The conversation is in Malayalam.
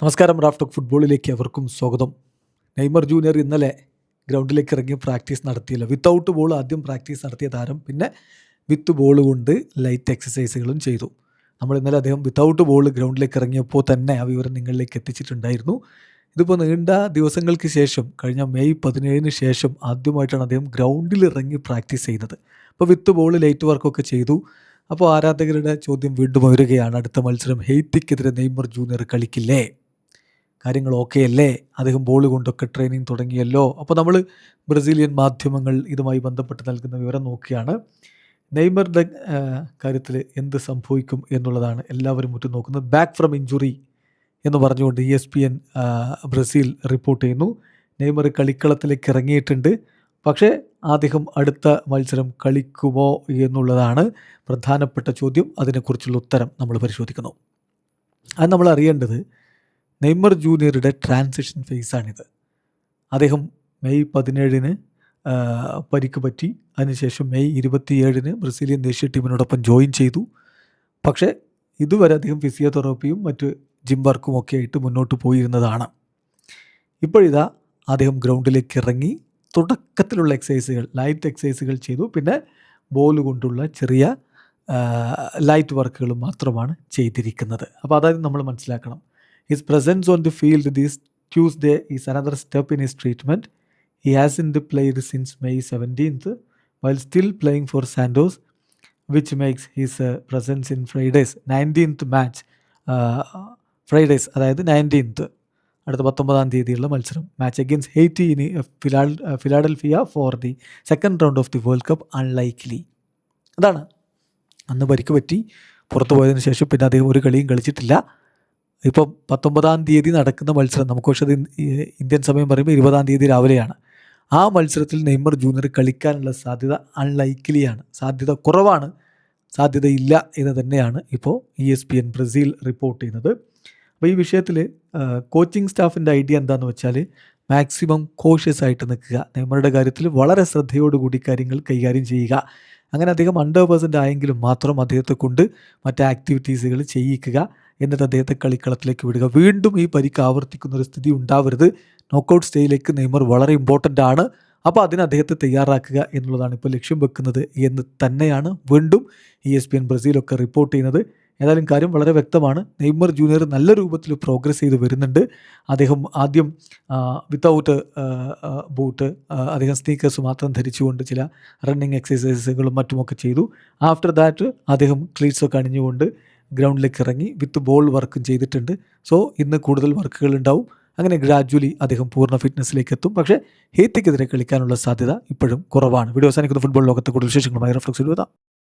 നമസ്കാരം. റാഫ് ടോക്ക് ഫുട്ബോളിലേക്ക് അവർക്കും സ്വാഗതം. നെയ്മർ ജൂനിയർ ഇന്നലെ ഗ്രൗണ്ടിലേക്ക് ഇറങ്ങി പ്രാക്ടീസ് നടത്തിയില്ല. വിത്തൗട്ട് ബോൾ ആദ്യം പ്രാക്ടീസ് നടത്തിയ താരം പിന്നെ വിത്ത് ബോൾ കൊണ്ട് ലൈറ്റ് എക്സസൈസുകളും ചെയ്തു. നമ്മൾ ഇന്നലെ അദ്ദേഹം വിത്തൗട്ട് ബോൾ ഗ്രൗണ്ടിലേക്ക് ഇറങ്ങിയപ്പോൾ തന്നെ ആ വിവരം നിങ്ങളിലേക്ക് എത്തിച്ചിട്ടുണ്ടായിരുന്നു. ഇതിപ്പോൾ നീണ്ട ദിവസങ്ങൾക്ക് ശേഷം, കഴിഞ്ഞ മെയ് 17 ശേഷം ആദ്യമായിട്ടാണ് അദ്ദേഹം ഗ്രൗണ്ടിൽ ഇറങ്ങി പ്രാക്ടീസ് ചെയ്യുന്നത്. അപ്പോൾ വിത്ത് ബോൾ ലൈറ്റ് വർക്കൊക്കെ ചെയ്തു. അപ്പോൾ ആരാധകരുടെ ചോദ്യം വീണ്ടും ഉയരുകയാണ്, അടുത്ത മത്സരം ഹെയ്ത്തിക്കെതിരെ നെയ്മർ ജൂനിയർ കളിക്കില്ലേ? കാര്യങ്ങൾ ഓക്കെ അല്ലേ? അദ്ദേഹം ബോൾ കൊണ്ടൊക്കെ ട്രെയിനിങ് തുടങ്ങിയല്ലോ. അപ്പോൾ നമ്മൾ ബ്രസീലിയൻ മാധ്യമങ്ങൾ ഇതുമായി ബന്ധപ്പെട്ട് നൽകുന്ന വിവരം നോക്കിയാണ്. നെയ്മറുടെ കാര്യത്തിൽ എന്ത് സംഭവിക്കും എന്നുള്ളതാണ് എല്ലാവരും ഉറ്റുനോക്കുന്നത്. ബാക്ക് ഫ്രം ഇഞ്ചുറി എന്ന് പറഞ്ഞുകൊണ്ട് ESPN ബ്രസീൽ റിപ്പോർട്ട് ചെയ്യുന്നു. നെയ്മർ കളിക്കളത്തിലേക്ക് ഇറങ്ങിയിട്ടുണ്ട്. പക്ഷേ അദ്ദേഹം അടുത്ത മത്സരം കളിക്കുമോ എന്നുള്ളതാണ് പ്രധാനപ്പെട്ട ചോദ്യം. അതിനെക്കുറിച്ചുള്ള ഉത്തരം നമ്മൾ പരിശോധിക്കുന്നു. അത് നമ്മൾ അറിയേണ്ടത്, നെയ്മർ ജൂനിയറുടെ ട്രാൻസിഷൻ ഫേസാണിത്. അദ്ദേഹം മെയ് 17 പരിക്ക് പറ്റി. അതിനുശേഷം മെയ് 27 ബ്രസീലിയൻ ദേശീയ ടീമിനോടൊപ്പം ജോയിൻ ചെയ്തു. പക്ഷേ ഇതുവരെ അദ്ദേഹം ഫിസിയോതെറാപ്പിയും മറ്റ് ജിം വർക്കും ഒക്കെ ആയിട്ട് മുന്നോട്ട് പോയിരുന്നതാണ്. ഇപ്പോഴിതാ അദ്ദേഹം ഗ്രൗണ്ടിലേക്ക് ഇറങ്ങി തുടക്കത്തിലുള്ള എക്സസൈസുകൾ, ലൈറ്റ് എക്സസൈസുകൾ ചെയ്തു. പിന്നെ ബോൾ കൊണ്ടുള്ള ചെറിയ ലൈറ്റ് വർക്കുകൾ മാത്രമാണ് ചെയ്തിരിക്കുന്നത്. അപ്പോൾ അതായത് നമ്മൾ മനസ്സിലാക്കണം, his presence on the field this Tuesday is another step in his treatment. He hasn't played since May 17th while still playing for Santos, which makes his presence in Friday's 19th match, Fridays അതായത് 19th അടുത്ത 19-ാം തീയതിയുള്ള മത്സരം, match against Haiti in Philadelphia for the second round of the world cup unlikely. അതാണ്, അന്ന് പരിക്ക് പറ്റി പുറത്തു പോയതിനു ശേഷം പിന്നെ അദ്ദേഹം ഒരു കളിയും കളിച്ചിട്ടില്ല. ഇപ്പം 19-ാം തീയതി നടക്കുന്ന മത്സരം, നമുക്ക് പക്ഷേ അത് ഇന്ത്യൻ സമയം പറയുമ്പോൾ 20-ാം തീയതി രാവിലെയാണ്. ആ മത്സരത്തിൽ നെയ്മർ ജൂനിയർ കളിക്കാനുള്ള സാധ്യത അൺലൈക്ലിയാണ്, സാധ്യത കുറവാണ്, സാധ്യതയില്ല എന്ന് തന്നെയാണ് ഇപ്പോൾ ESPN ബ്രസീൽ റിപ്പോർട്ട് ചെയ്യുന്നത്. അപ്പോൾ ഈ വിഷയത്തിൽ കോച്ചിങ് സ്റ്റാഫിൻ്റെ ഐഡിയ എന്താണെന്ന് വെച്ചാൽ, മാക്സിമം കോഷ്യസ് ആയിട്ട് നിൽക്കുക, നെയ്മറുടെ കാര്യത്തിൽ വളരെ ശ്രദ്ധയോടുകൂടി കാര്യങ്ങൾ കൈകാര്യം ചെയ്യുക. അങ്ങനെ അദ്ദേഹം 100% ആയെങ്കിലും മാത്രം അദ്ദേഹത്തെ കൊണ്ട് മറ്റ് ആക്ടിവിറ്റീസുകൾ ചെയ്യിക്കുക, എന്നിട്ട് അദ്ദേഹത്തെ കളിക്കളത്തിലേക്ക് വിടുക. വീണ്ടും ഈ പരിക്ക് ആവർത്തിക്കുന്നൊരു സ്ഥിതി ഉണ്ടാവരുത്. നോക്കൗട്ട് സ്റ്റേജിലേക്ക് നെയ്മർ വളരെ ഇമ്പോർട്ടൻ്റ് ആണ്. അപ്പോൾ അതിന് അദ്ദേഹത്തെ തയ്യാറാക്കുക എന്നുള്ളതാണ് ഇപ്പോൾ ലക്ഷ്യം വെക്കുന്നത് എന്ന് തന്നെയാണ് വീണ്ടും ESPN ബ്രസീലൊക്കെ റിപ്പോർട്ട് ചെയ്യുന്നത്. ഏതായാലും കാര്യം വളരെ വ്യക്തമാണ്. നെയ്മർ ജൂനിയർ നല്ല രൂപത്തിൽ പ്രോഗ്രസ് ചെയ്ത് വരുന്നുണ്ട്. അദ്ദേഹം ആദ്യം വിത്തൗട്ട് ബൂട്ട്, അദ്ദേഹം സ്നീക്കേഴ്സ് മാത്രം ധരിച്ചുകൊണ്ട് ചില റണ്ണിങ് എക്സസൈസുകളും മറ്റുമൊക്കെ ചെയ്തു. ആഫ്റ്റർ ദാറ്റ് അദ്ദേഹം ക്ലീറ്റ്സൊക്കെ അണിഞ്ഞുകൊണ്ട് ഗ്രൗണ്ടിലേക്ക് ഇറങ്ങി വിത്ത് ബോൾ വർക്കും ചെയ്തിട്ടുണ്ട്. സോ ഇന്ന് കൂടുതൽ വർക്കുകൾ ഉണ്ടാവും. അങ്ങനെ ഗ്രാജ്വലി അദ്ദേഹം പൂർണ്ണ ഫിറ്റ്നസ്സിലേക്ക് എത്തും. പക്ഷേ ഹെയ്ത്തിക്കെതിരെ കളിക്കാനുള്ള സാധ്യത ഇപ്പോഴും കുറവാണ്. വീഡിയോ അവസാനിക്കുന്ന ഫുട്ബോൾ ലോകത്തെ കൂടുതൽ വിശേഷങ്ങളുമായി റഫ്ലക്സ് എഴുതാം.